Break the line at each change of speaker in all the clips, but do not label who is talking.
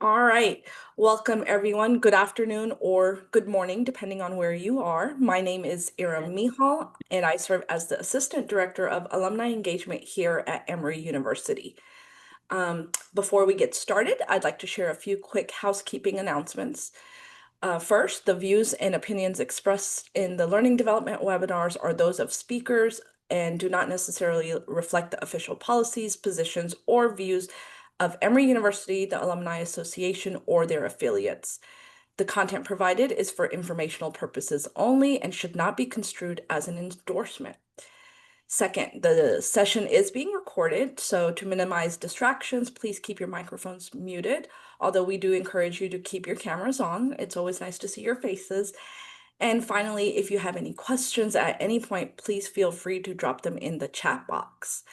All right. Welcome, everyone. Good afternoon or good morning, depending on where you are. My name is Ira Mihal, and I serve as the Assistant Director of Alumni Engagement here at Emory University. Before we get started, I'd like to share a few quick housekeeping announcements. First, the views and opinions expressed in the learning development webinars are those of speakers and do not necessarily reflect the official policies, positions, or views of Emory University, the Alumni Association, or their affiliates. The content provided is for informational purposes only and should not be construed as an endorsement. Second, the session is being recorded, so to minimize distractions, please keep your microphones muted. Although we do encourage you to keep your cameras on, it's always nice to see your faces. And finally, if you have any questions at any point, please feel free to drop them in the chat box.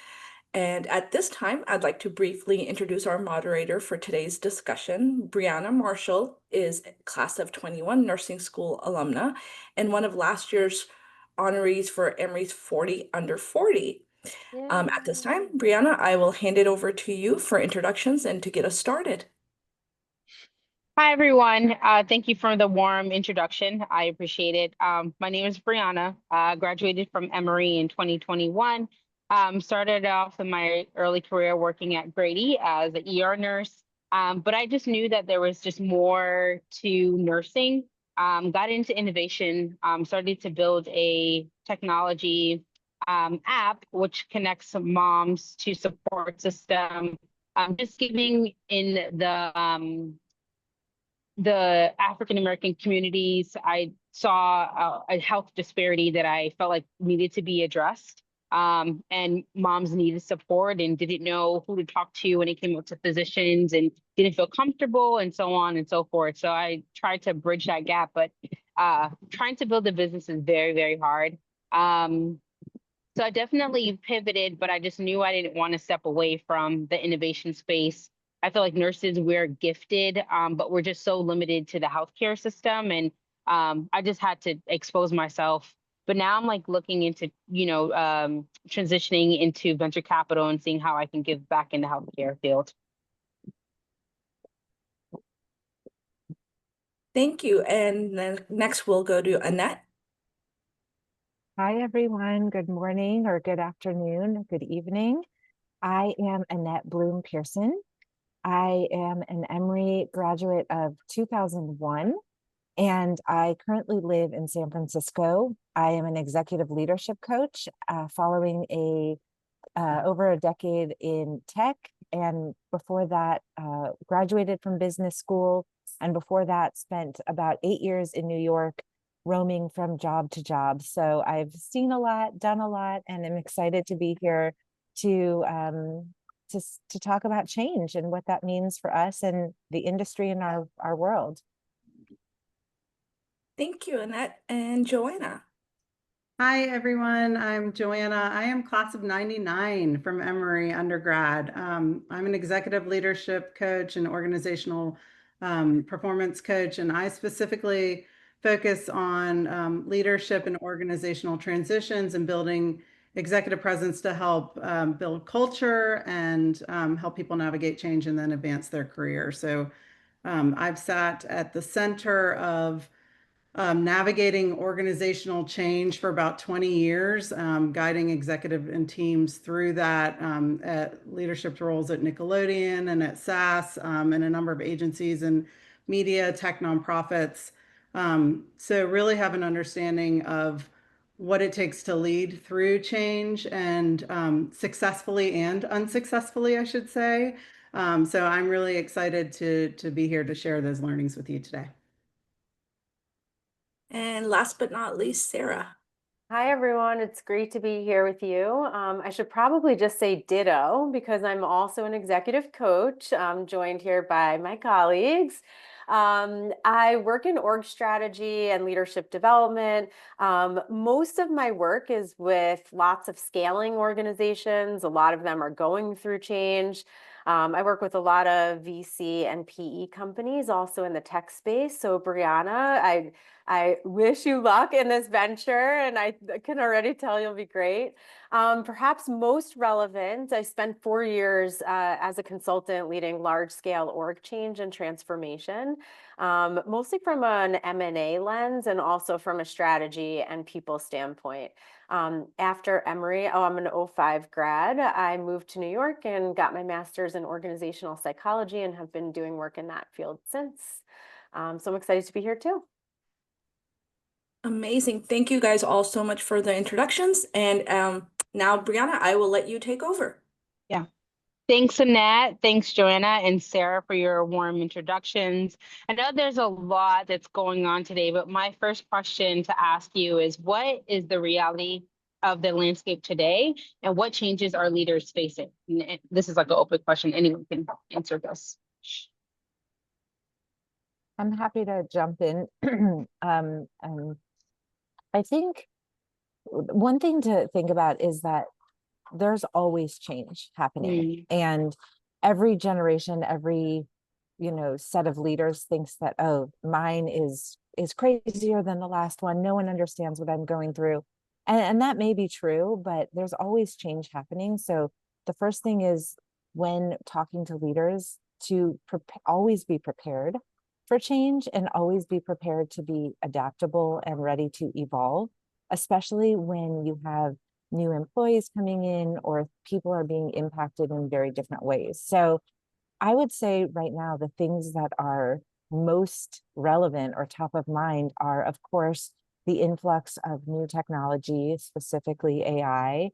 And at this time, I'd like to briefly introduce our moderator for today's discussion. Brianna Marshall is class of 21 nursing school alumna and one of last year's honorees for Emory's 40 under 40. At this time, Brianna, I will hand it over to you for introductions and to get us started.
Hi, everyone. Thank you for the warm introduction. I appreciate it. My name is Brianna. Graduated from Emory in 2021. Started off in my early career working at Grady as an ER nurse. But I just knew that there was just more to nursing. Got into innovation, started to build a technology app which connects moms to support system. Just giving in the African American communities, I saw a health disparity that I felt like needed to be addressed. And moms needed support and didn't know who to talk to when it came up to physicians and didn't feel comfortable and so on and so forth. So I tried to bridge that gap, but trying to build a business is very, very hard. So I definitely pivoted, but I just knew I didn't want to step away from the innovation space. I feel like nurses, we're gifted, but we're just so limited to the healthcare system. And I just had to expose myself. But now I'm like looking into, transitioning into venture capital and seeing how I can give back in the healthcare field.
Thank you. And then next we'll go to Annette.
Hi, everyone. Good morning or good afternoon, good evening. I am Annette Bloom Pearson. I am an Emory graduate of 2001, and I currently live in San Francisco. I am an executive leadership coach following over a decade in tech. And before that, graduated from business school. And before that, spent about 8 years in New York roaming from job to job. So I've seen a lot, done a lot, and I'm excited to be here to talk about change and what that means for us and the industry and our world.
Thank you, Annette. And Joanna.
Hi, everyone. I'm Joanna. I am class of 99 from Emory undergrad. I'm an executive leadership coach and organizational performance coach, and I specifically focus on leadership and organizational transitions and building executive presence to help build culture and help people navigate change and then advance their career. So I've sat at the center of navigating organizational change for about 20 years, guiding executive and teams through that at leadership roles at Nickelodeon and at SAS and a number of agencies and media, tech nonprofits. So really have an understanding of what it takes to lead through change and successfully and unsuccessfully, I should say. So I'm really excited to be here to share those learnings with you today.
And last but not least, Sarah.
Hi, everyone. It's great to be here with you. I should probably just say ditto because I'm also an executive coach. I'm joined here by my colleagues. I work in org strategy and leadership development. Most of my work is with lots of scaling organizations. A lot of them are going through change. I work with a lot of VC and PE companies also in the tech space. So Brianna, I wish you luck in this venture, and I can already tell you'll be great. Perhaps most relevant, I spent 4 years as a consultant leading large-scale org change and transformation, mostly from an M&A lens and also from a strategy and people standpoint. After Emory, I'm an '05 grad, I moved to New York and got my master's in organizational psychology and have been doing work in that field since. So I'm excited to be here too.
Amazing. Thank you guys all so much for the introductions. And now, Brianna, I will let you take over.
Yeah. Thanks, Annette. Thanks, Joanna and Sarah, for your warm introductions. I know there's a lot that's going on today, but my first question to ask you is, what is the reality of the landscape today, and what changes are leaders facing? And this is like an open question. Anyone can answer this.
I'm happy to jump in. I think one thing to think about is that there's always change happening, and every generation, every set of leaders thinks that, oh, mine is crazier than the last one. No one understands what I'm going through, and that may be true, but there's always change happening. So the first thing is, when talking to leaders, to always be prepared for change and always be prepared to be adaptable and ready to evolve, especially when you have new employees coming in or people are being impacted in very different ways. So I would say right now, the things that are most relevant or top of mind are, of course, the influx of new technology, specifically AI.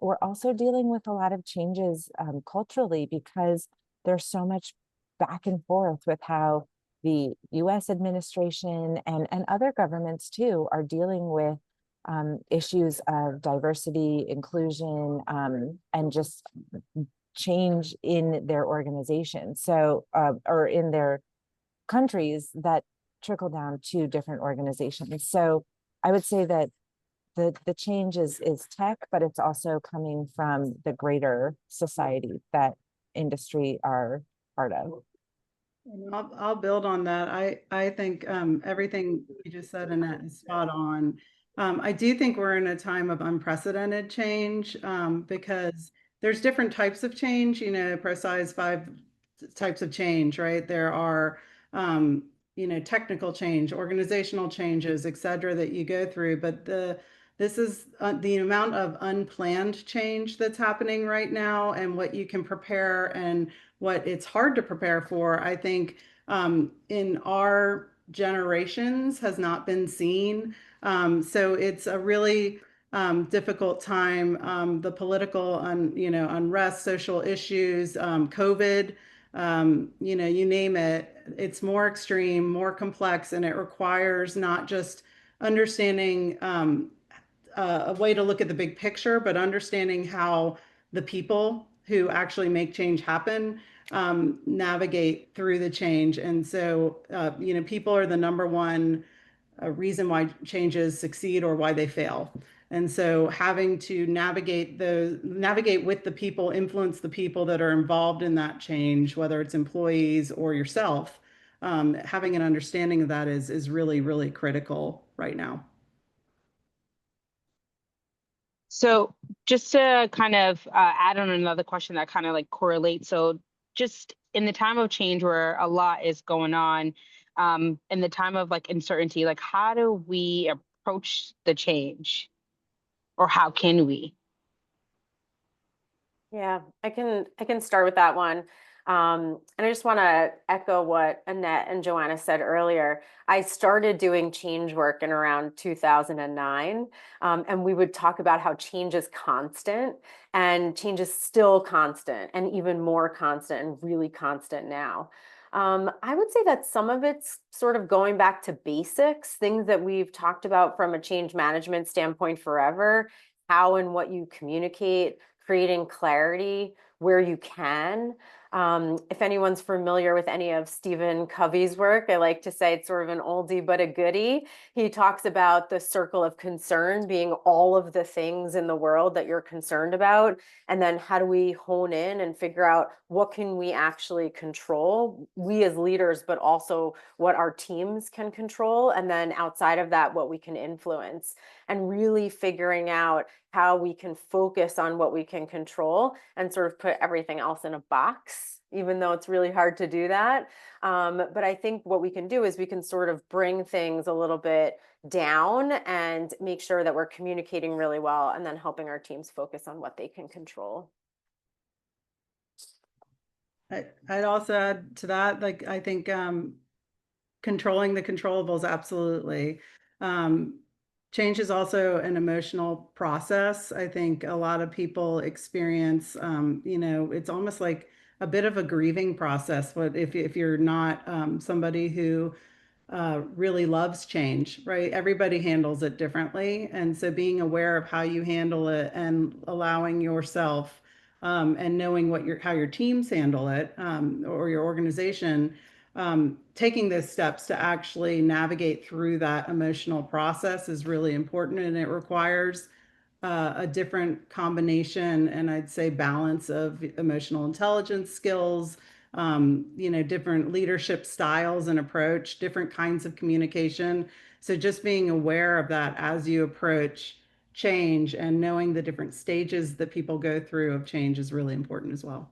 We're also dealing with a lot of changes culturally, because there's so much back and forth with how the US administration and other governments too are dealing with issues of diversity, inclusion, and just change in their organization. So, or in their countries that trickle down to different organizations. So I would say that the change is tech, but it's also coming from the greater society that industry are part of.
I'll build on that. I think everything you just said, Annette, is spot on. I do think we're in a time of unprecedented change, because there's different types of change, precise 5 types of change, right? There are, technical change, organizational changes, et cetera, that you go through. But this is the amount of unplanned change that's happening right now, and what you can prepare and what it's hard to prepare for, I think, in our generations has not been seen. So it's a really difficult time. The political unrest, social issues, COVID, you name it, it's more extreme, more complex, and it requires not just understanding a way to look at the big picture, but understanding how the people who actually make change happen navigate through the change. And so, people are the number one reason why changes succeed or why they fail. And so having to navigate with the people, influence the people that are involved in that change, whether it's employees or yourself, having an understanding of that is really, really critical right now.
So just to kind of add on another question that kind of like correlates. So just in the time of change where a lot is going on, in the time of like uncertainty, like how do we approach the change, or how can we?
Yeah, I can start with that one. And I just want to echo what Annette and Joanna said earlier. I started doing change work in around 2009, and we would talk about how change is constant, and change is still constant, and even more constant, and really constant now. I would say that some of it's sort of going back to basics, things that we've talked about from a change management standpoint forever, how and what you communicate, creating clarity where you can. If anyone's familiar with any of Stephen Covey's work, I like to say it's sort of an oldie but a goodie. He talks about the circle of concern being all of the things in the world that you're concerned about. And then how do we hone in and figure out what can we actually control, we as leaders, but also what our teams can control. And then outside of that, what we can influence, and really figuring out how we can focus on what we can control and sort of put everything else in a box, even though it's really hard to do that. But I think what we can do is we can sort of bring things a little bit down and make sure that we're communicating really well, and then helping our teams focus on what they can control.
I'd also add to that, like, I think controlling the controllables, absolutely. Change is also an emotional process. I think a lot of people experience, it's almost like a bit of a grieving process. But if you're not somebody who really loves change, right? Everybody handles it differently. And so being aware of how you handle it and allowing yourself and knowing how your teams handle it or your organization, taking those steps to actually navigate through that emotional process is really important. And it requires a different combination and I'd say balance of emotional intelligence skills, different leadership styles and approach, different kinds of communication. So just being aware of that as you approach change and knowing the different stages that people go through of change is really important as well.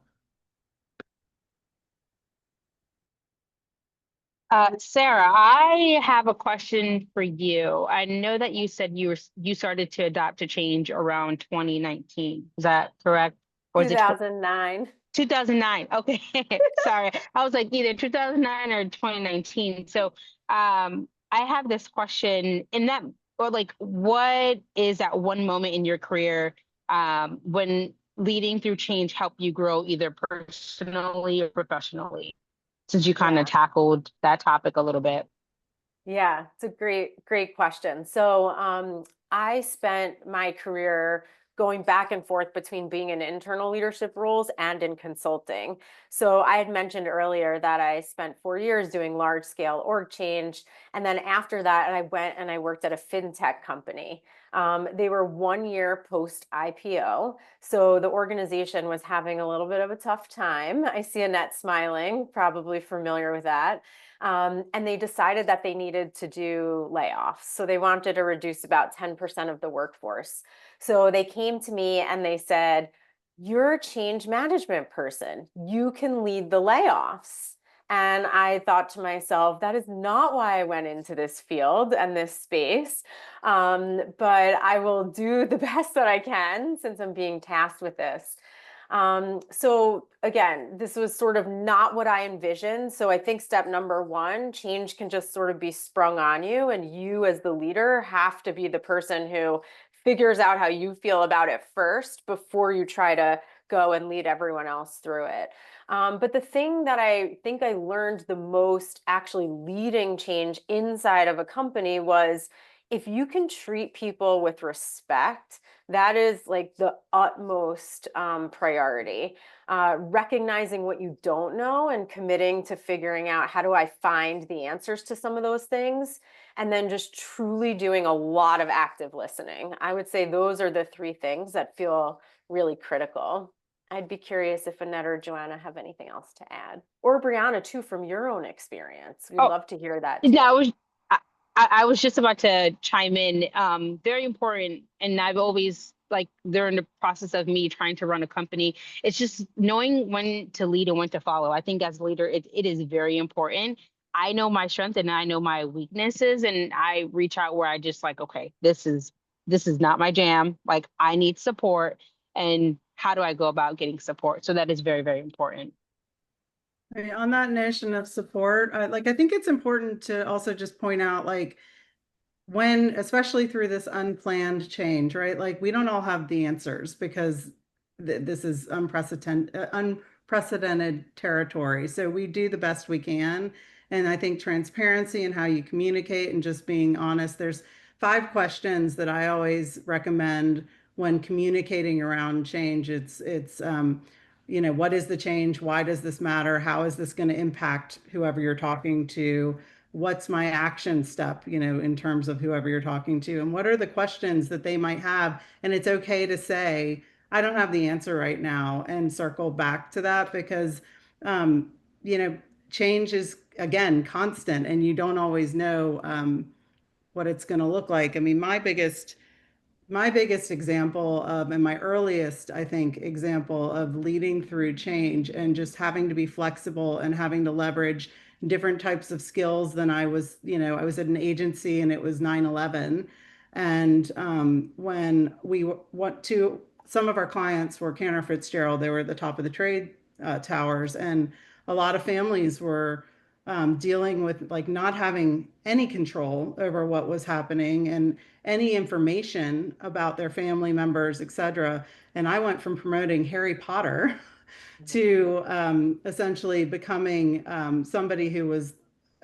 Sarah, I have a question for you. I know that you said you started to adopt to change around 2019. Is that correct? Or is it
2009.
2009? Okay, sorry. I was like either 2009 or 2019. So, I have this question in that, or like, what is that one moment in your career when leading through change helped you grow either personally or professionally? Since you kind of tackled that topic a little bit.
Yeah, it's a great question. So I spent my career going back and forth between being in internal leadership roles and in consulting. So I had mentioned earlier that I spent 4 years doing large scale org change. And then after that, I went and I worked at a fintech company. They were 1 year post IPO. So the organization was having a little bit of a tough time. I see Annette smiling, probably familiar with that. And they decided that they needed to do layoffs. So they wanted to reduce about 10% of the workforce. So they came to me and they said, "You're a change management person. You can lead the layoffs." And I thought to myself, that is not why I went into this field and this space. But I will do the best that I can since I'm being tasked with this. So again, this was sort of not what I envisioned. So I think step number one, change can just sort of be sprung on you, and you as the leader have to be the person who figures out how you feel about it first before you try to go and lead everyone else through it. But the thing that I think I learned the most actually leading change inside of a company was, if you can treat people with respect, that is like the utmost priority. Recognizing what you don't know and committing to figuring out, how do I find the answers to some of those things? And then just truly doing a lot of active listening. I would say those are the three things that feel really critical. I'd be curious if Annette or Joanna have anything else to add, or Brianna too, from your own experience. We'd love to hear that too.
Yeah, I, I was just about to chime in. Very important, and I've always, like, during the process of me trying to run a company, it's just knowing when to lead and when to follow. I think as a leader, it is very important. I know my strengths and I know my weaknesses, and I reach out where I just like, okay, this is not my jam. Like, I need support, and how do I go about getting support? So that is very, very important.
On that notion of support, I think it's important to also just point out, like, when, especially through this unplanned change, right? Like, we don't all have the answers because this is unprecedented territory. So we do the best we can. And I think transparency and how you communicate and just being honest. There's 5 questions that I always recommend when communicating around change. It's what is the change? Why does this matter? How is this going to impact whoever you're talking to? What's my action step, in terms of whoever you're talking to? And what are the questions that they might have? And it's okay to say, I don't have the answer right now, and circle back to that, because, um, change is, again, constant, and you don't always know what it's going to look like. I mean, my biggest example of, and my earliest, I think, example of leading through change and just having to be flexible and having to leverage different types of skills than I was, I was at an agency and it was 9/11. And when we went to, some of our clients were Cantor Fitzgerald, they were at the top of the trade towers, and a lot of families were dealing with like not having any control over what was happening and any information about their family members, etc. And I went from promoting Harry Potter to essentially becoming somebody who was,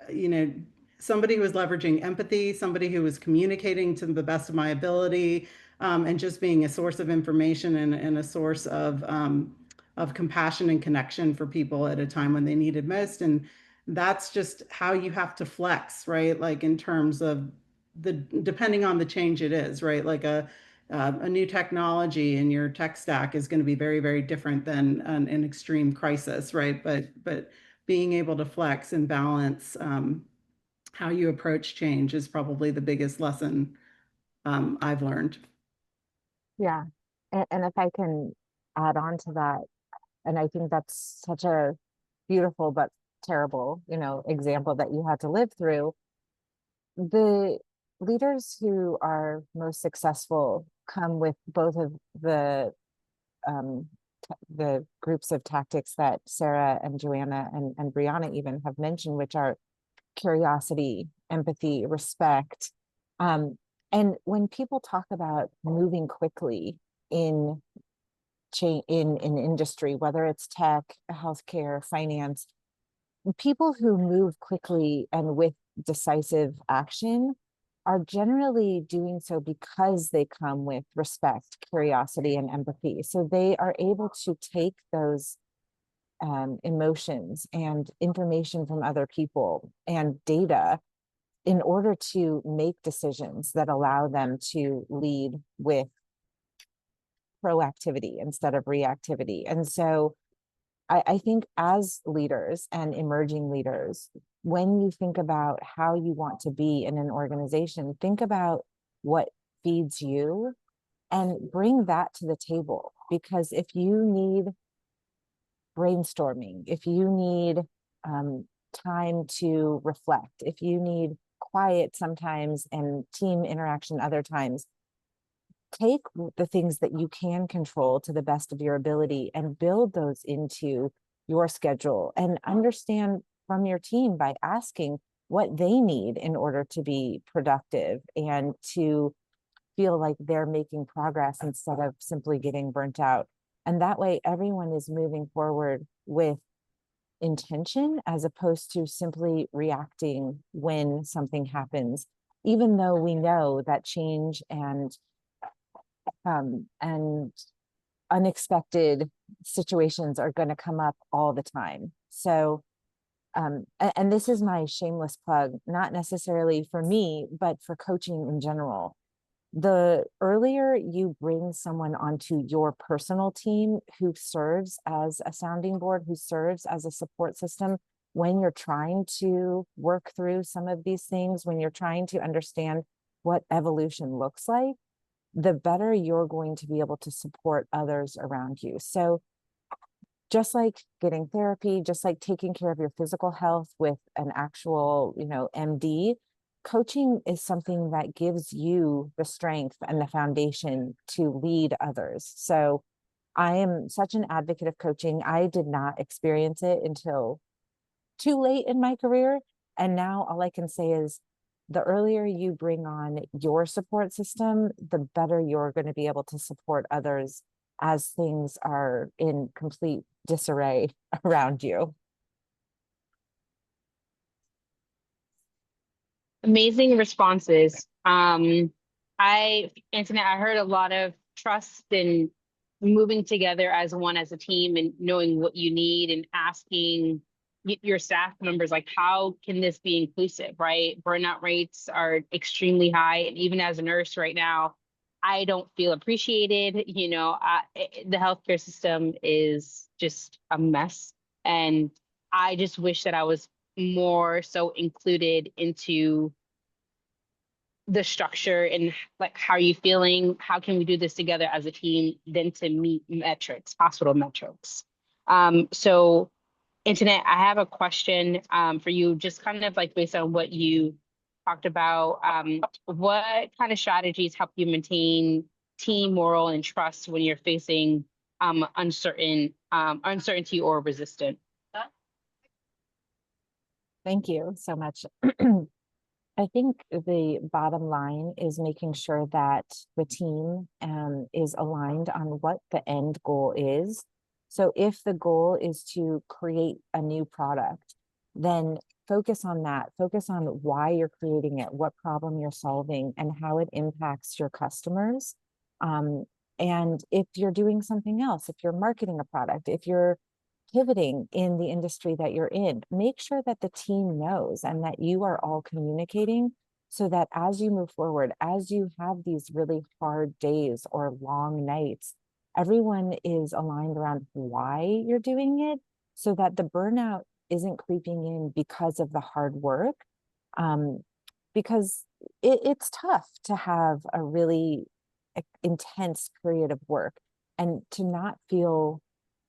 you know, somebody who was leveraging empathy, somebody who was communicating to the best of my ability, and just being a source of information and a source of compassion and connection for people at a time when they needed most. And that's just how you have to flex, right? Like in terms of depending on the change it is, right? Like a new technology in your tech stack is going to be very, very different than an extreme crisis, right? But being able to flex and balance how you approach change is probably the biggest lesson I've learned.
Yeah. And if I can add on to that, and I think that's such a beautiful but terrible, example that you had to live through. The leaders who are most successful come with both of um, the groups of tactics that Sarah and Joanna and Brianna even have mentioned, which are curiosity, empathy, respect. And when people talk about moving quickly in in industry, whether it's tech, healthcare, finance, people who move quickly and with decisive action are generally doing so because they come with respect, curiosity, and empathy. So they are able to take those emotions and information from other people and data in order to make decisions that allow them to lead with proactivity instead of reactivity. And so I think as leaders and emerging leaders, when you think about how you want to be in an organization, think about what feeds you and bring that to the table. Because if you need brainstorming, if you need time to reflect, if you need quiet sometimes and team interaction other times, take the things that you can control to the best of your ability and build those into your schedule, and understand from your team by asking what they need in order to be productive and to feel like they're making progress instead of simply getting burnt out. And that way everyone is moving forward with intention as opposed to simply reacting when something happens, even though we know that change and unexpected situations are going to come up all the time. So, and this is my shameless plug, not necessarily for me, but for coaching in general. The earlier you bring someone onto your personal team who serves as a sounding board, who serves as a support system, when you're trying to work through some of these things, when you're trying to understand what evolution looks like, the better you're going to be able to support others around you. So just like getting therapy, just like taking care of your physical health with an actual, MD, coaching is something that gives you the strength and the foundation to lead others. So I am such an advocate of coaching. I did not experience it until too late in my career. And now all I can say is the earlier you bring on your support system, the better you're going to be able to support others as things are in complete disarray around you.
Amazing responses. Antoinette, I heard a lot of trust and moving together as one, as a team, and knowing what you need and asking your staff members, like, how can this be inclusive, right? Burnout rates are extremely high. And even as a nurse right now, I don't feel appreciated. The healthcare system is just a mess. And I just wish that I was more so included into the structure and, like, how are you feeling? How can we do this together as a team than to meet metrics, hospital metrics? So Internet, I have a question for you, just kind of like based on what you talked about. What kind of strategies help you maintain team morale and trust when you're facing uncertainty or resistance?
Thank you so much. I think the bottom line is making sure that the team is aligned on what the end goal is. So if the goal is to create a new product, then focus on that. Focus on why you're creating it, what problem you're solving, and how it impacts your customers. And if you're doing something else, if you're marketing a product, if you're pivoting in the industry that you're in, make sure that the team knows and that you are all communicating so that as you move forward, as you have these really hard days or long nights, everyone is aligned around why you're doing it so that the burnout isn't creeping in because of the hard work. Because it's tough to have a really intense period of work and to not feel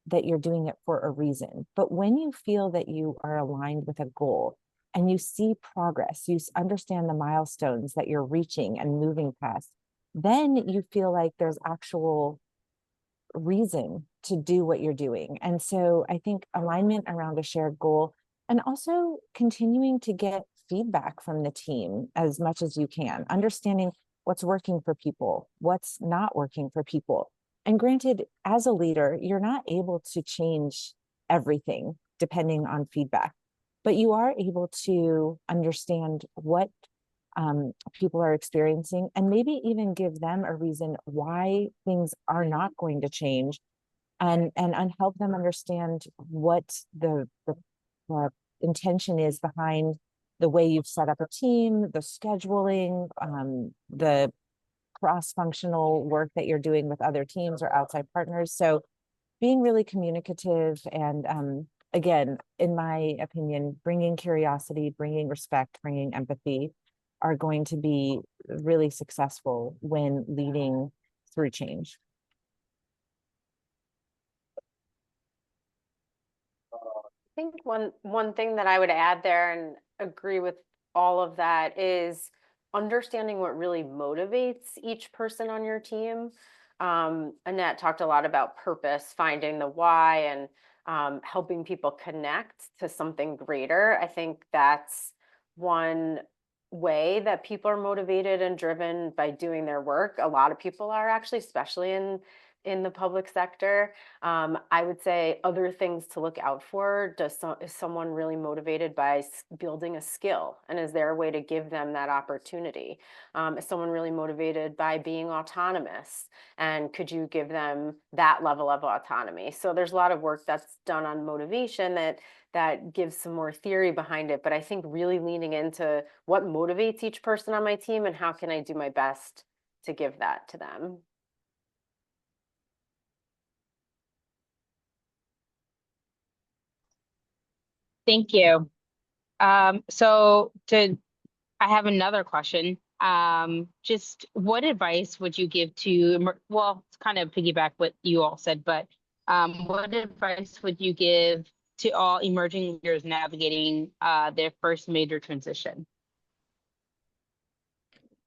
that you're doing it for a reason. But when you feel that you are aligned with a goal and you see progress, you understand the milestones that you're reaching and moving past, then you feel like there's actual reason to do what you're doing. And so I think alignment around a shared goal and also continuing to get feedback from the team as much as you can, understanding what's working for people, what's not working for people. And granted, as a leader, you're not able to change everything depending on feedback, but you are able to understand what people are experiencing and maybe even give them a reason why things are not going to change and help them understand what the intention is behind the way you've set up a team, the scheduling, the cross-functional work that you're doing with other teams or outside partners. So being really communicative and again, in my opinion, bringing curiosity, bringing respect, bringing empathy are going to be really successful when leading through change.
I think one thing that I would add there and agree with all of that is understanding what really motivates each person on your team. Annette talked a lot about purpose, finding the why, and helping people connect to something greater. I think that's one way that people are motivated and driven by doing their work. A lot of people are actually, especially in the public sector. I would say other things to look out for. Is someone really motivated by building a skill? And is there a way to give them that opportunity? Is someone really motivated by being autonomous? And could you give them that level of autonomy? So there's a lot of work that's done on motivation that gives some more theory behind it. But I think really leaning into what motivates each person on my team and how can I do my best to give that to them.
Thank you. I have another question. Just what advice would you give to, well, it's kind of piggyback what you all said, but what advice would you give to all emerging leaders navigating their first major transition?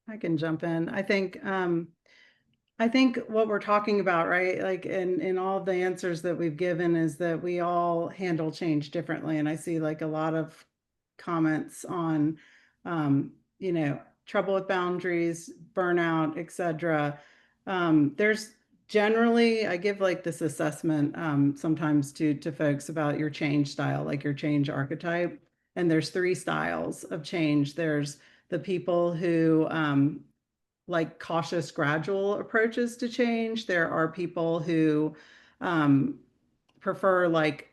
I can jump in. I think what we're talking about, right, like in all of the answers that we've given is that we all handle change differently. And I see like a lot of comments on, trouble with boundaries, burnout, etc. There's generally, I give like this assessment sometimes to folks about your change style, like your change archetype. And there's 3 styles of change. There's the people who like cautious, gradual approaches to change. There are people who um, prefer like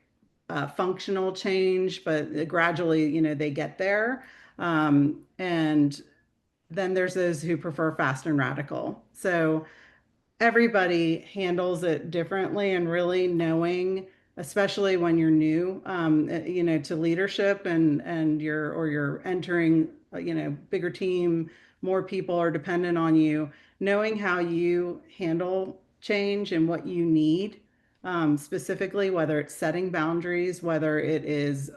functional change, but gradually, they get there. And then there's those who prefer fast and radical. So everybody handles it differently, and really knowing, especially when you're new, to leadership, and you're entering, bigger team, more people are dependent on you, knowing how you handle change and what you need, specifically, whether it's setting boundaries, whether it is,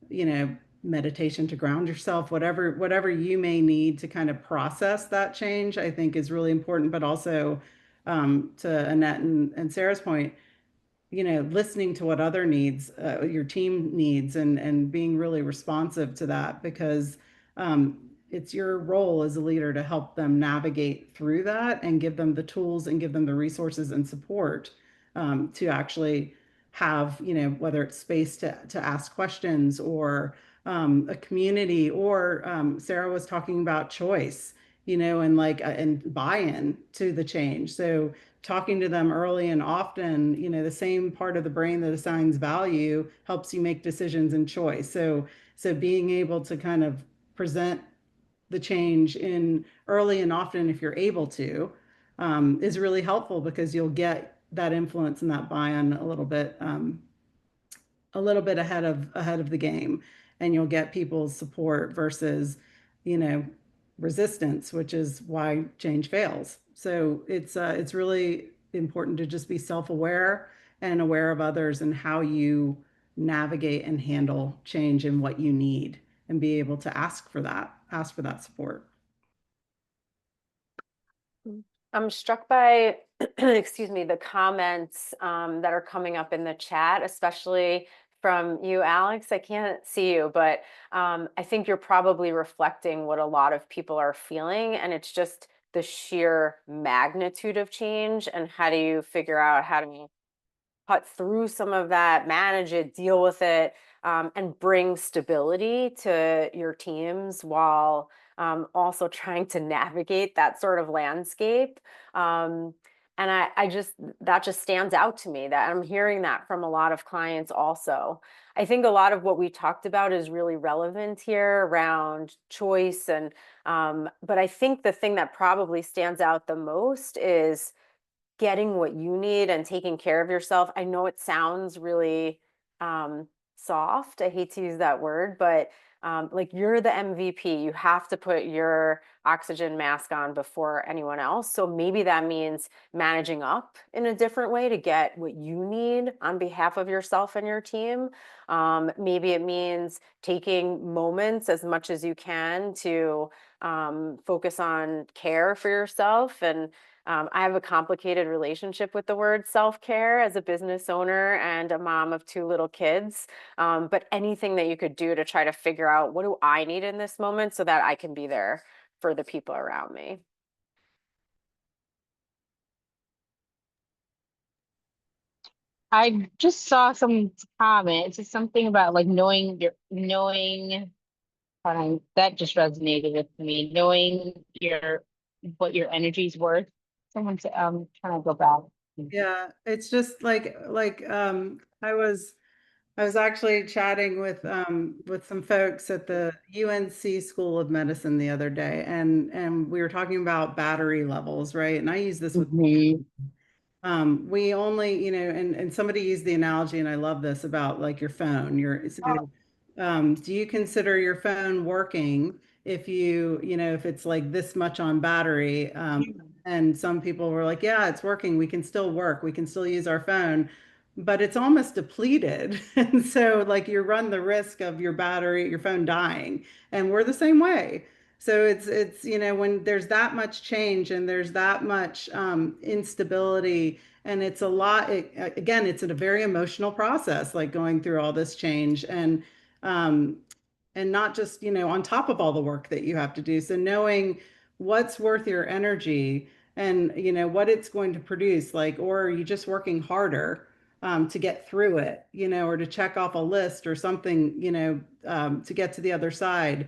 you know, meditation to ground yourself, whatever you may need to kind of process that change, I think is really important. But also, to Annette and Sarah's point, listening to what other needs, your team needs, and being really responsive to that, because it's your role as a leader to help them navigate through that and give them the tools and give them the resources and support, to actually have, whether it's space to ask questions, or a community, or Sarah was talking about choice, and like and buy-in to the change. So talking to them early and often, the same part of the brain that assigns value helps you make decisions and choice. So being able to kind of present the change in early and often, if you're able to, is really helpful, because you'll get that influence and that buy-in a little bit ahead of the game, and you'll get people's support versus, you know, resistance, which is why change fails. So it's really important to just be self-aware and aware of others, and how you navigate and handle change and what you need, and be able to ask for that support.
I'm struck by, excuse me, the comments that are coming up in the chat, especially from you, Alex. I can't see you, but I think you're probably reflecting what a lot of people are feeling, and it's just the sheer magnitude of change. And how do you figure out how to cut through some of that, manage it, deal with it, and bring stability to your teams, while also trying to navigate that sort of landscape. And I just, that just stands out to me, that I'm hearing that from a lot of clients also. I think a lot of what we talked about is really relevant here around choice. But I think the thing that probably stands out the most is getting what you need and taking care of yourself. I know it sounds really soft. I hate to use that word, but like, you're the MVP. You have to put your oxygen mask on before anyone else. So maybe that means managing up in a different way to get what you need on behalf of yourself and your team. Maybe it means taking moments as much as you can to focus on care for yourself. And I have a complicated relationship with the word self-care as a business owner and a mom of two little kids. But anything that you could do to try to figure out, what do I need in this moment so that I can be there for the people around me.
I just saw some comments. It's something about like knowing that just resonated with me. Knowing what your energy's worth. Someone said, trying to go back.
Yeah, it's just like I was actually chatting with some folks at the UNC School of Medicine the other day, and we were talking about battery levels, right? And I use this with
Mhm.
we only, and somebody used the analogy, and I love this, about like your phone. Do you consider your phone working if if it's like this much on battery? And some people were like, yeah, it's working. We can still work. We can still use our phone, but it's almost depleted. And so like you run the risk of your phone dying. And we're the same way. So it's when there's that much change and there's that much instability, and it's a lot. Again, it's a very emotional process, like going through all this change, um, and not just on top of all the work that you have to do. So knowing what's worth your energy, and what it's going to produce, like, or are you just working harder to get through it, or to check off a list or something, to get to the other side.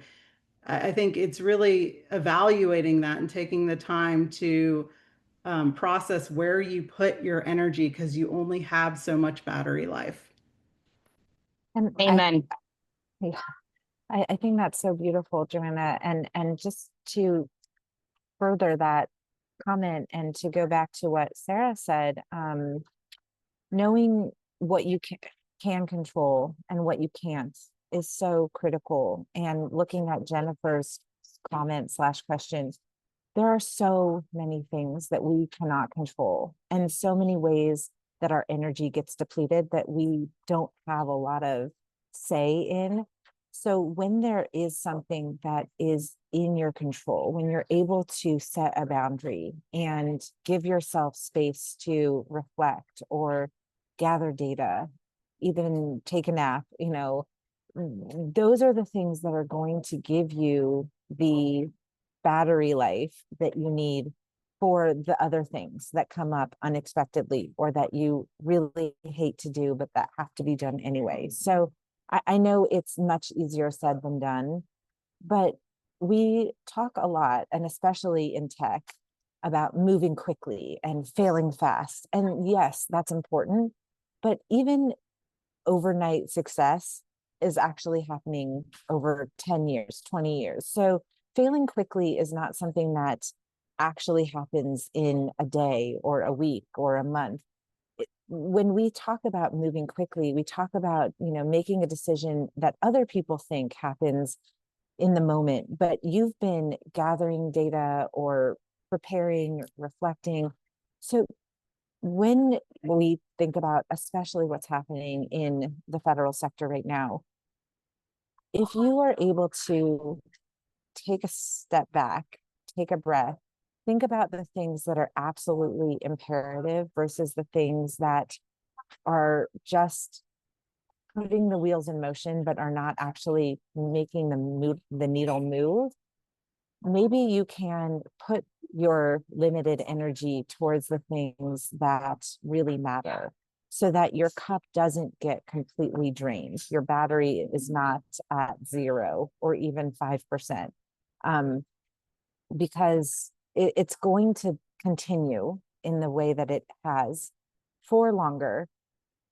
I think it's really evaluating that and taking the time to process where you put your energy, because you only have so much battery life.
And
Amen.
yeah, I think that's so beautiful, Joanna. And just to further that comment and to go back to what Sarah said, knowing what you can control and what you can't is so critical. And looking at Jennifer's comment slash question, there are so many things that we cannot control and so many ways that our energy gets depleted that we don't have a lot of say in. So when there is something that is in your control, when you're able to set a boundary and give yourself space to reflect or gather data, even take a nap, those are the things that are going to give you the battery life that you need for the other things that come up unexpectedly or that you really hate to do, but that have to be done anyway. So I know it's much easier said than done, but we talk a lot, and especially in tech, about moving quickly and failing fast. And yes, that's important. But even overnight success is actually happening over 10 years, 20 years. So failing quickly is not something that actually happens in a day or a week or a month. When we talk about moving quickly, we talk about, making a decision that other people think happens in the moment, but you've been gathering data or preparing, reflecting. So when we think about especially what's happening in the federal sector right now, if you are able to take a step back, take a breath, think about the things that are absolutely imperative versus the things that are just putting the wheels in motion but are not actually making the needle move, maybe you can put your limited energy towards the things that really matter so that your cup doesn't get completely drained. Your battery is not at 0 or even 5%, because it's going to continue in the way that it has for longer.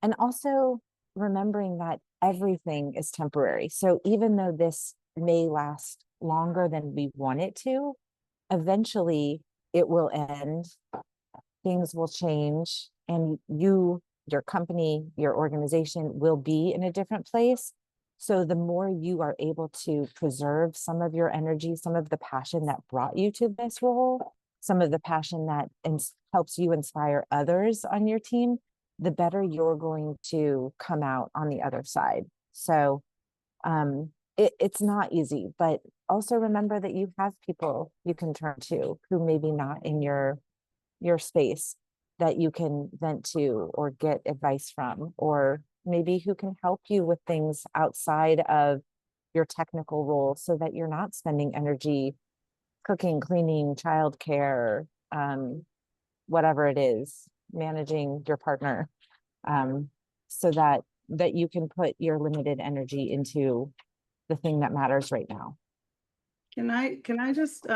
And also remembering that everything is temporary. So even though this may last longer than we want it to, eventually it will end, things will change, and your company, your organization will be in a different place. So the more you are able to preserve some of your energy, some of the passion that brought you to this role, some of the passion that helps you inspire others on your team, the better you're going to come out on the other side. So it's not easy, but also remember that you have people you can turn to who maybe not in your space that you can vent to or get advice from, or maybe who can help you with things outside of your technical role so that you're not spending energy cooking, cleaning, childcare, whatever it is, managing your partner, so that you can put your limited energy into the thing that matters right now.
Can I just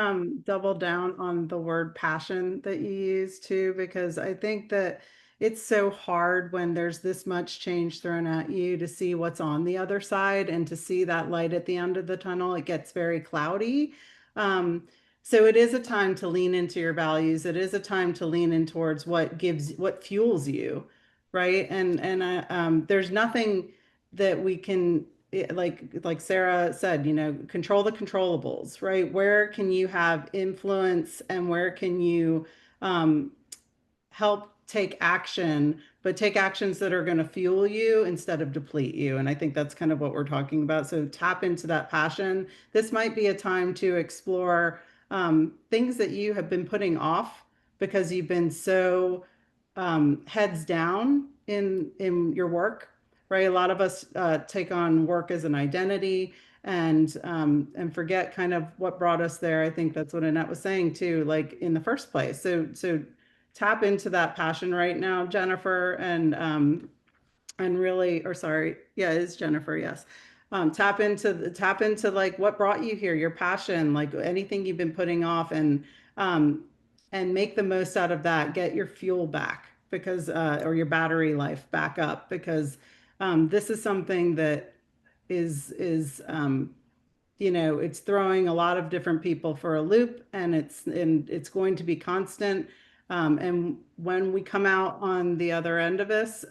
double down on the word passion that you use too, because I think that it's so hard when there's this much change thrown at you to see what's on the other side and to see that light at the end of the tunnel. It gets very cloudy. So it is a time to lean into your values. It is a time to lean in towards what fuels you, right? And there's nothing that we can, like Sarah said, control the controllables, right? Where can you have influence and where can you help take action, but take actions that are going to fuel you instead of deplete you? And I think that's kind of what we're talking about. So tap into that passion. This might be a time to explore things that you have been putting off because you've been so heads down in your work, right? A lot of us take on work as an identity and forget kind of what brought us there. I think that's what Annette was saying too, like in the first place. So tap into that passion right now, Jennifer, and really, or sorry, yeah, it's Jennifer, yes. Tap into like what brought you here, your passion, like anything you've been putting off, and make the most out of that. Get your fuel back because or your battery life back up because this is something that is it's throwing a lot of different people for a loop, and it's going to be constant. And when we come out on the other end of this,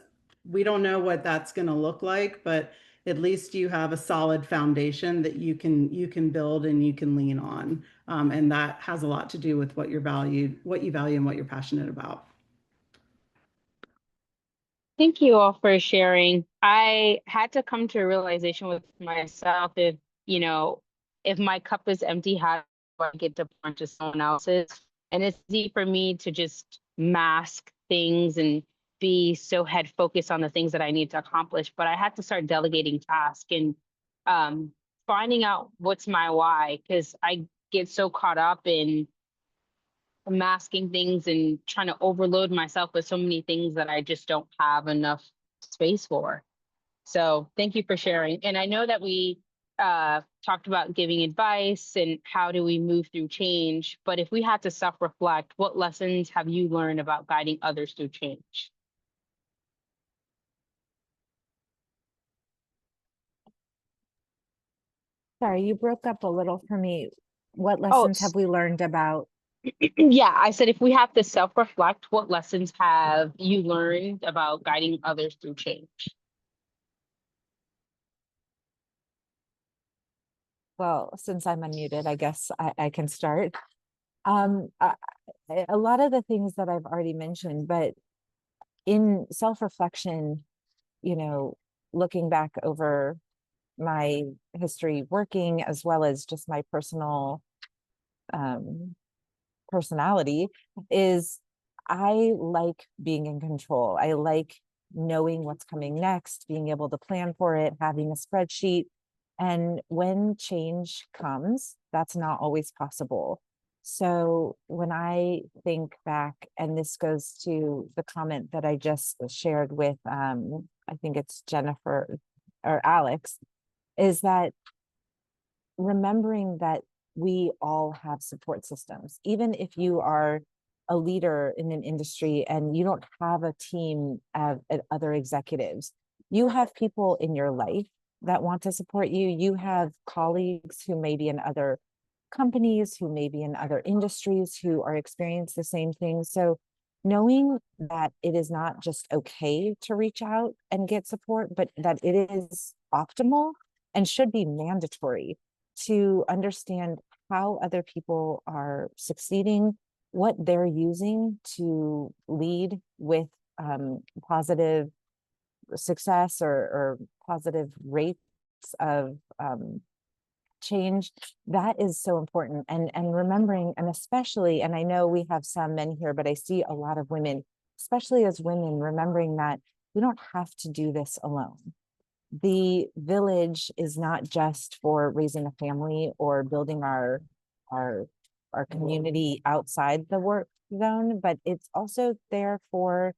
we don't know what that's going to look like, but at least you have a solid foundation that you can build and you can lean on. And that has a lot to do with what you value, and what you're passionate about.
Thank you all for sharing. I had to come to a realization with myself if my cup is empty, how do I get to pour into someone else's? And it's easy for me to just mask things and be so head focused on the things that I need to accomplish. But I had to start delegating tasks and um, finding out what's my why, because I get so caught up in masking things and trying to overload myself with so many things that I just don't have enough space for. So thank you for sharing. And I know that we talked about giving advice and how do we move through change, but if we had to self-reflect, what lessons have you learned about guiding others through change?
Sorry, you broke up a little for me. What
Oh,
lessons have we learned about?
yeah, I said if we have to self-reflect, what lessons have you learned about guiding others through change?
Well, since I'm unmuted, I guess I can start. Um, I, a lot of the things that I've already mentioned, but in self-reflection, you know, looking back over my history working as well as just my personal um, personality is I like being in control. I like knowing what's coming next, being able to plan for it, having a spreadsheet. And when change comes, that's not always possible. So when I think back, and this goes to the comment that I just shared with, I think it's Jennifer or Alex, is that remembering that we all have support systems, even if you are a leader in an industry and you don't have a team of other executives, you have people in your life that want to support you. You have colleagues who may be in other companies, who may be in other industries, who are experiencing the same thing. So knowing that it is not just okay to reach out and get support, but that it is optimal and should be mandatory to understand how other people are succeeding, what they're using to lead with positive success or positive rates of change. That is so important. And remembering, and especially, and I know we have some men here, but I see a lot of women, especially as women, remembering that we don't have to do this alone. The village is not just for raising a family or building our our community outside the work zone, but it's also there for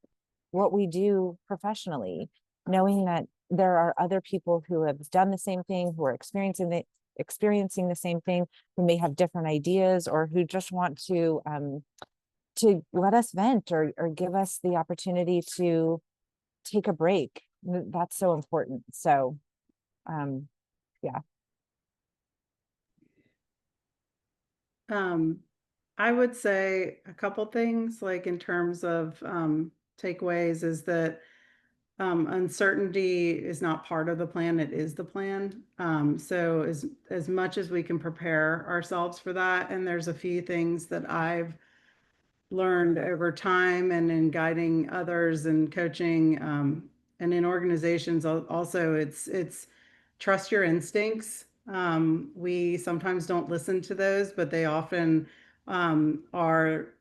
what we do professionally, knowing that there are other people who have done the same thing, who are experiencing the same thing, who may have different ideas or who just want to let us vent or give us the opportunity to take a break. That's so important. So yeah.
I would say a couple things, like in terms of takeaways, is that uncertainty is not part of the plan, it is the plan. So as much as we can prepare ourselves for that, and there's a few things that I've learned over time and in guiding others and coaching, and in organizations also, it's trust your instincts. We sometimes don't listen to those, but they often are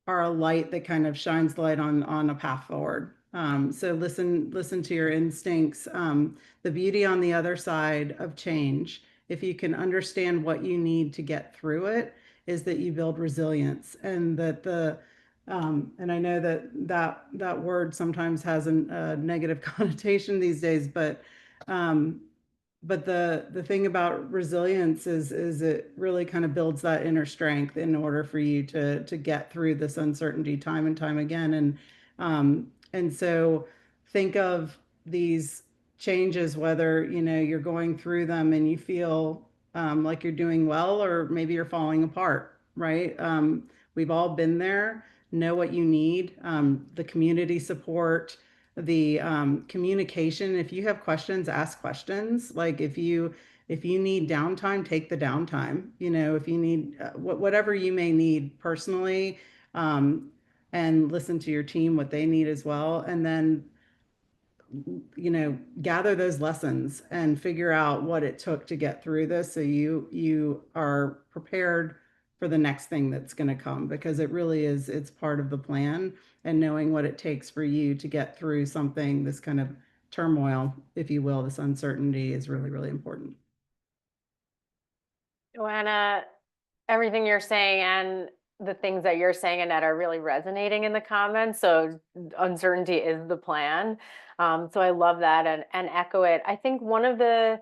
a light that kind of shines the light on a path forward. So listen to your instincts. The beauty on the other side of change, if you can understand what you need to get through it, is that you build resilience, and that and I know that word sometimes has a negative connotation these days, but but the thing about resilience is it really kind of builds that inner strength in order for you to get through this uncertainty time and time again. And so think of these changes, whether you're going through them and you feel like you're doing well, or maybe you're falling apart, right? We've all been there. Know what you need. The community support, the communication. If you have questions, ask questions. Like if you need downtime, take the downtime. If you need whatever you may need personally, um, and listen to your team what they need as well, and then gather those lessons and figure out what it took to get through this, so you are prepared for the next thing that's going to come, because it really is, it's part of the plan. And knowing what it takes for you to get through something, this kind of turmoil, if you will, this uncertainty, is really, really important.
Joanna, everything you're saying and the things that you're saying, Annette, are really resonating in the comments. So uncertainty is the plan. So I love that and echo it. I think one of the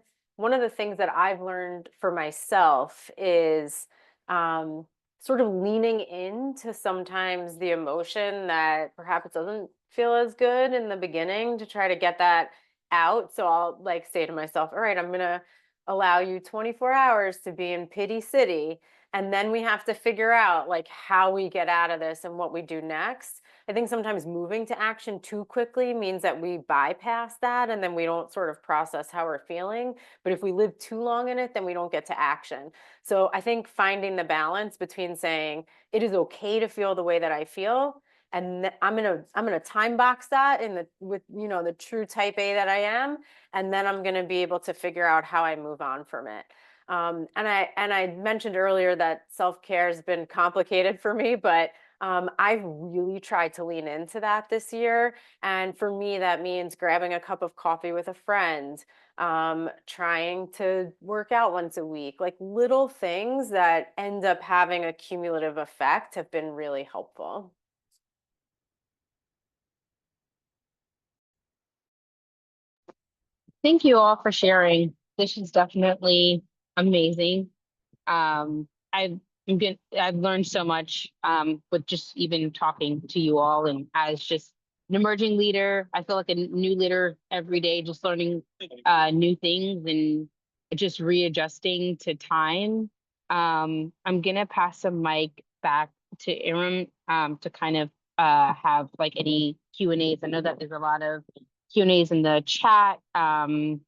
things that I've learned for myself is sort of leaning into sometimes the emotion that perhaps doesn't feel as good in the beginning, to try to get that out. So I'll like say to myself, all right, I'm gonna allow you 24 hours to be in pity city, and then we have to figure out like how we get out of this and what we do next. I think sometimes moving to action too quickly means that we bypass that, and then we don't sort of process how we're feeling. But if we live too long in it, then we don't get to action. So I think finding the balance between saying it is okay to feel the way that I feel, and I'm gonna time box that in the with the true type A that I am, and then I'm gonna be able to figure out how I move on from it. And I mentioned earlier that self-care has been complicated for me, but I've really tried to lean into that this year. And for me, that means grabbing a cup of coffee with a friend, trying to work out once a week. Like little things that end up having a cumulative effect have been really helpful.
Thank you all for sharing. This is definitely amazing. I've learned so much with just even talking to you all, and as just an emerging leader, I feel like a new leader every day, just learning new things and just readjusting to time. I'm gonna pass the mic back to Aaron to kind of have like any Q&As. I know that there's a lot of Q&As in the chat. And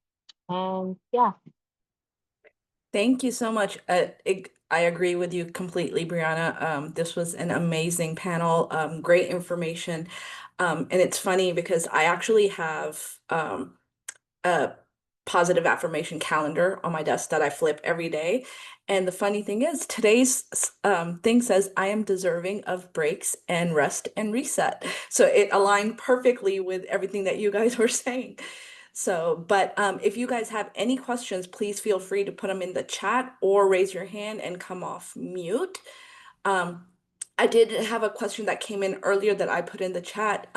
yeah.
Thank you so much. I agree with you completely, Brianna. This was an amazing panel, great information. And it's funny because I actually have a positive affirmation calendar on my desk that I flip every day. And the funny thing is, today's thing says I am deserving of breaks and rest and reset. So it aligned perfectly with everything that you guys were saying. So, but if you guys have any questions, please feel free to put them in the chat or raise your hand and come off mute. Um, I did have a question that came in earlier that I put in the chat.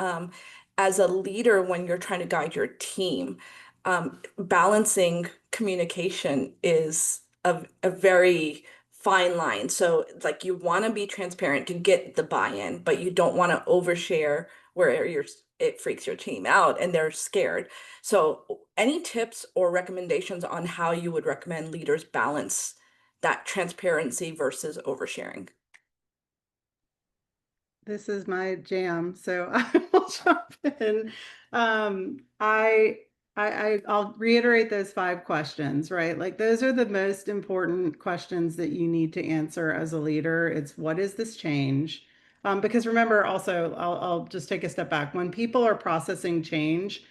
As a leader, when you're trying to guide your team, balancing communication is a very fine line. So, like, you want to be transparent to get the buy-in, but you don't want to overshare where it freaks your team out and they're scared. So, any tips or recommendations on how you would recommend leaders balance that transparency versus oversharing?
This is my jam, so I will jump in. I'll reiterate those 5 questions, right? Like those are the most important questions that you need to answer as a leader. It's what is this change? Because remember, also, I'll just take a step back. When people are processing change,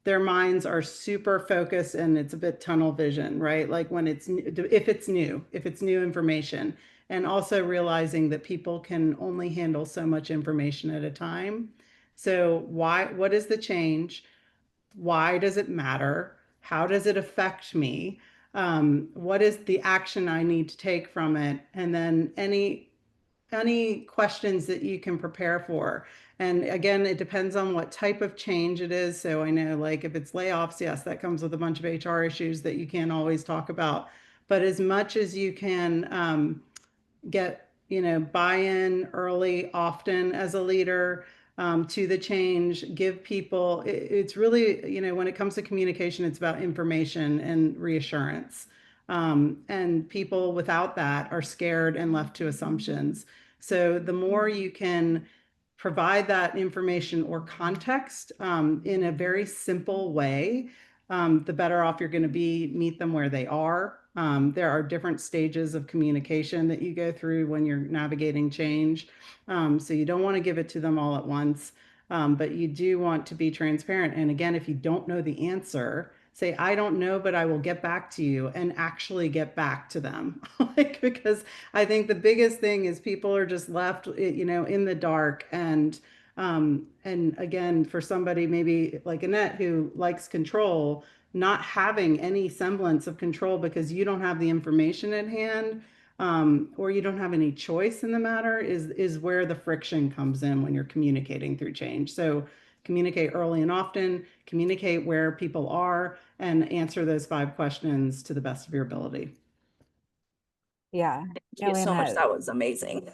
their minds are super focused and it's a bit tunnel vision, right? Like when if it's new information, and also realizing that people can only handle so much information at a time. So what is the change? Why does it matter? How does it affect me? What is the action I need to take from it? And then any questions that you can prepare for. And again, it depends on what type of change it is. So I know, like, if it's layoffs, yes, that comes with a bunch of HR issues that you can't always talk about. But as much as you can get, buy-in early, often as a leader, to the change, give people, it's really, when it comes to communication, it's about information and reassurance. And people without that are scared and left to assumptions. So the more you can provide that information or context in a very simple way, the better off you're going to be. Meet them where they are. There are different stages of communication that you go through when you're navigating change. So you don't want to give it to them all at once, but you do want to be transparent. And again, if you don't know the answer, say, I don't know, but I will get back to you, and actually get back to them. Because I think the biggest thing is people are just left, in the dark. And again, for somebody maybe like Annette who likes control, not having any semblance of control because you don't have the information at hand, or you don't have any choice in the matter, is where the friction comes in when you're communicating through change. So communicate early and often, communicate where people are, and answer those 5 questions to the best of your ability.
Yeah,
Thank you so much.
Joanna,
That was amazing.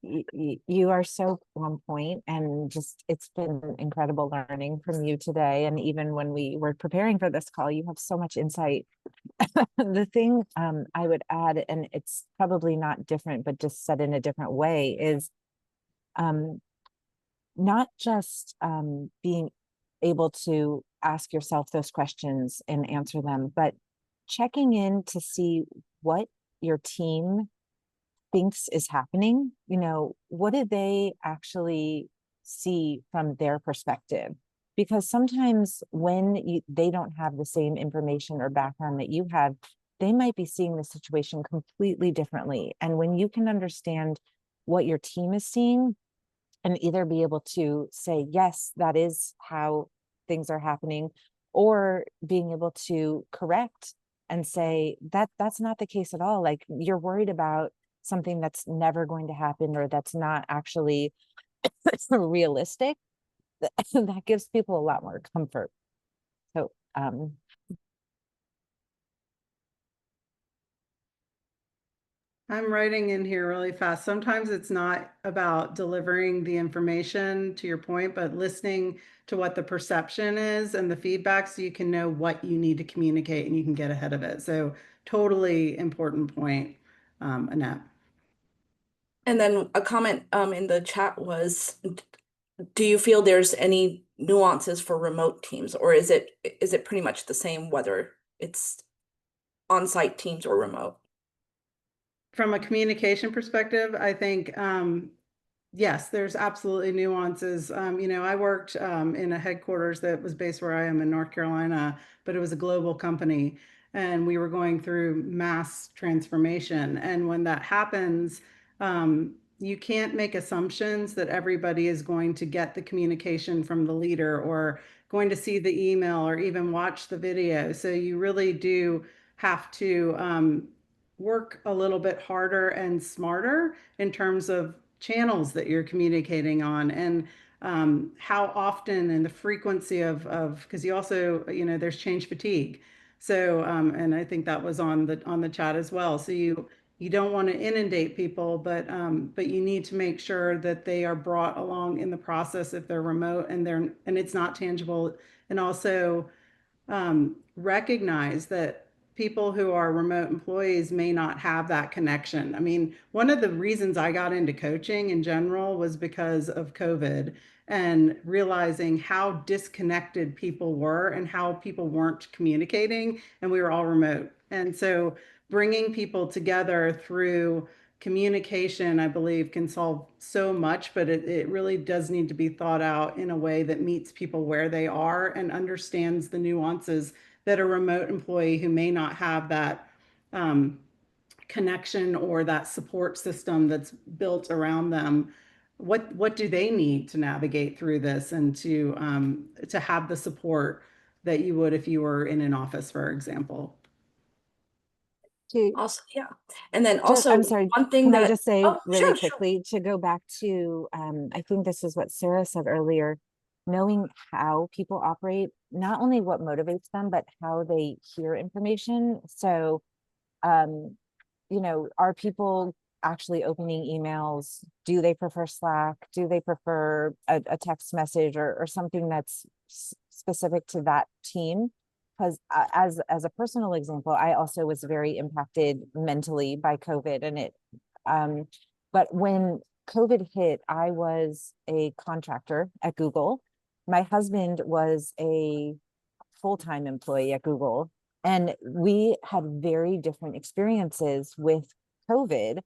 you are so on point, and just it's been incredible learning from you today. And even when we were preparing for this call, you have so much insight. The thing I would add, and it's probably not different, but just said in a different way, is um, not just being able to ask yourself those questions and answer them, but checking in to see what your team thinks is happening. What do they actually see from their perspective? Because sometimes when they don't have the same information or background that you have, they might be seeing the situation completely differently. And when you can understand what your team is seeing, and either be able to say, yes, that is how things are happening, or being able to correct and say that that's not the case at all. Like, you're worried about something that's never going to happen, or that's not actually realistic. That gives people a lot more comfort. So
I'm writing in here really fast. Sometimes it's not about delivering the information to your point, but listening to what the perception is and the feedback, so you can know what you need to communicate and you can get ahead of it. So totally important point, Annette.
And then a comment in the chat was, do you feel there's any nuances for remote teams, or is it pretty much the same whether it's on-site teams or remote?
From a communication perspective, I think yes, there's absolutely nuances. I worked in a headquarters that was based where I am in North Carolina, but it was a global company, and we were going through mass transformation. And when that happens, you can't make assumptions that everybody is going to get the communication from the leader, or going to see the email, or even watch the video. So you really do have to work a little bit harder and smarter in terms of channels that you're communicating on, and how often, and the frequency of, because you also, there's change fatigue. So and I think that was on the chat as well. So you don't want to inundate people, but you need to make sure that they are brought along in the process if they're remote and it's not tangible. And also recognize that people who are remote employees may not have that connection. I mean, one of the reasons I got into coaching in general was because of COVID, and realizing how disconnected people were and how people weren't communicating, and we were all remote. And so bringing people together through communication, I believe, can solve so much, but it really does need to be thought out in a way that meets people where they are and understands the nuances that a remote employee who may not have that connection or that support system that's built around them, what do they need to navigate through this, and to have the support that you would if you were in an office, for example.
To
Also, yeah. And then
just,
also
I'm sorry,
one thing
can I
that,
just say
oh,
really
sure, sure.
quickly to go back to, I think this is what Sarah said earlier, knowing how people operate, not only what motivates them, but how they hear information. So, um, are people actually opening emails? Do they prefer Slack? Do they prefer a text message or something that's specific to that team? Because as a personal example, I also was very impacted mentally by COVID, and um, but when COVID hit, I was a contractor at Google. My husband was a full-time employee at Google, and we had very different experiences with COVID,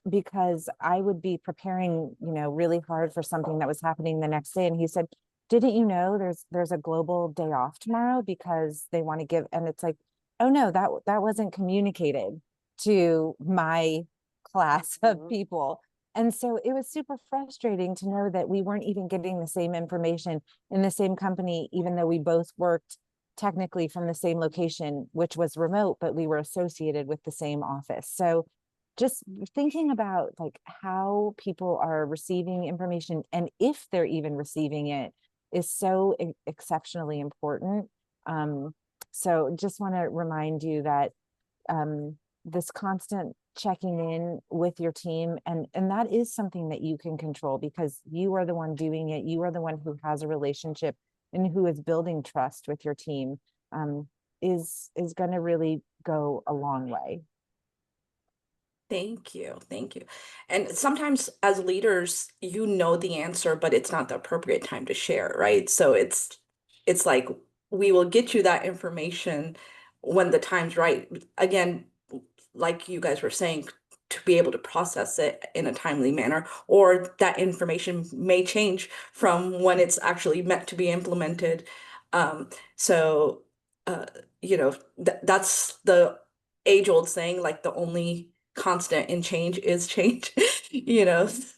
because I would be preparing, really hard for something that was happening the next day. And he said, didn't you know there's a global day off tomorrow because they want to give, and it's like, oh no, that wasn't communicated to my class of people. And so it was super frustrating to know that we weren't even getting the same information in the same company, even though we both worked technically from the same location, which was remote, but we were associated with the same office. So just thinking about like how people are receiving information and if they're even receiving it is so exceptionally important. So just want to remind you that this constant checking in with your team, and that is something that you can control because you are the one doing it. You are the one who has a relationship and who is building trust with your team, is going to really go a long way.
Thank you. Thank you. And sometimes as leaders, you know the answer, but it's not the appropriate time to share, right? So it's like we will get you that information when the time's right. Again, like you guys were saying, to be able to process it in a timely manner, or that information may change from when it's actually meant to be implemented. So, uh, that's the age-old saying, like the only constant in change is change. That's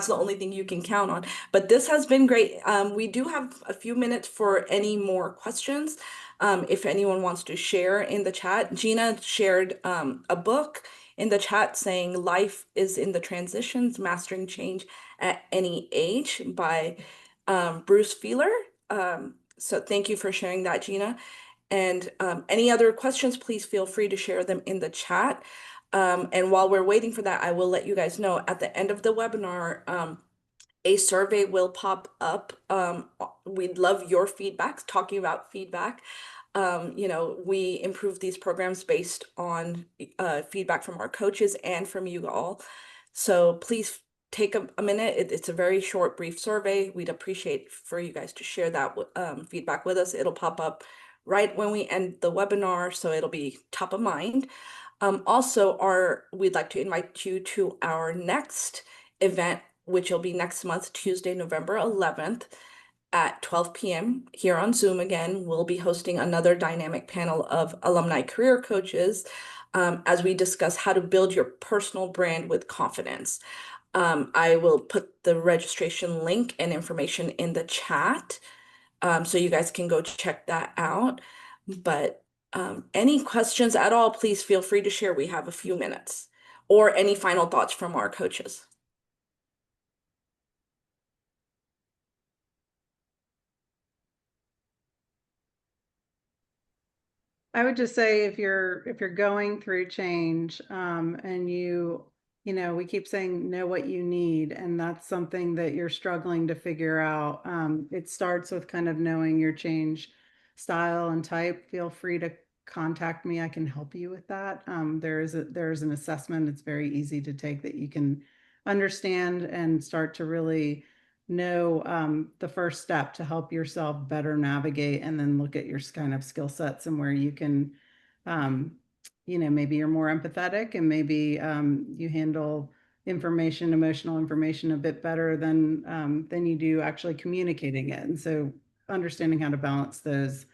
the only thing you can count on. But this has been great. We do have a few minutes for any more questions. If anyone wants to share in the chat, Gina shared a book in the chat saying Life is in the Transitions, Mastering Change at Any Age by Bruce Feiler. So thank you for sharing that, Gina. And any other questions, please feel free to share them in the chat. And while we're waiting for that, I will let you guys know at the end of the webinar, a survey will pop up. We'd love your feedback, talking about feedback. We improve these programs based on feedback from our coaches and from you all. So please take a minute. It's a very short, brief survey. We'd appreciate for you guys to share that feedback with us. It'll pop up right when we end the webinar, so it'll be top of mind. Also, we'd like to invite you to our next event, which will be next month, Tuesday, November 11th at 12 p.m. here on Zoom again. We'll be hosting another dynamic panel of alumni career coaches as we discuss how to build your personal brand with confidence. I will put the registration link and information in the chat so you guys can go check that out. But any questions at all, please feel free to share. We have a few minutes. Or any final thoughts from our coaches.
I would just say if you're going through change, and we keep saying know what you need, and that's something that you're struggling to figure out. It starts with kind of knowing your change style and type. Feel free to contact me. I can help you with that. There's an assessment. It's very easy to take that you can understand and start to really know the first step to help yourself better navigate, and then look at your kind of skill sets and where you can, maybe you're more empathetic, and maybe you handle emotional information a bit better than you do actually communicating it. And so understanding how to balance those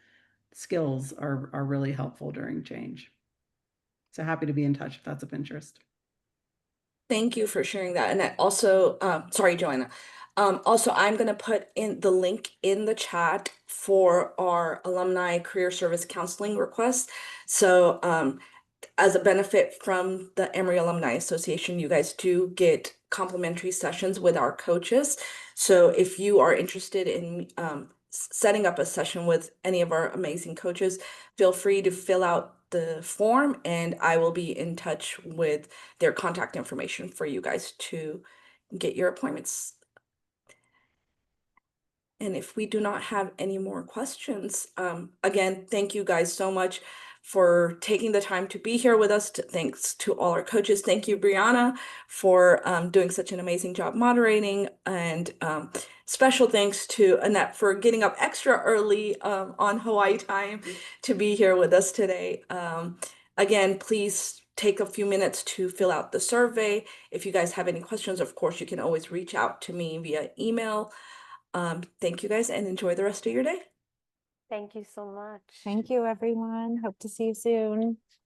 skills are really helpful during change. So happy to be in touch if that's of interest.
Thank you for sharing that. And I also, sorry, Joanna. Also, I'm going to put in the link in the chat for our alumni career service counseling request. So as a benefit from the Emory Alumni Association, you guys do get complimentary sessions with our coaches. So if you are interested in setting up a session with any of our amazing coaches, feel free to fill out the form and I will be in touch with their contact information for you guys to get your appointments. And if we do not have any more questions, again, thank you guys so much for taking the time to be here with us. Thanks to all our coaches. Thank you, Brianna, for doing such an amazing job moderating. And special thanks to Annette for getting up extra early on Hawaii time to be here with us today. Again, please take a few minutes to fill out the survey. If you guys have any questions, of course, you can always reach out to me via email. Thank you guys and enjoy the rest of your day.
Thank you so much.
Thank you, everyone. Hope to see you soon.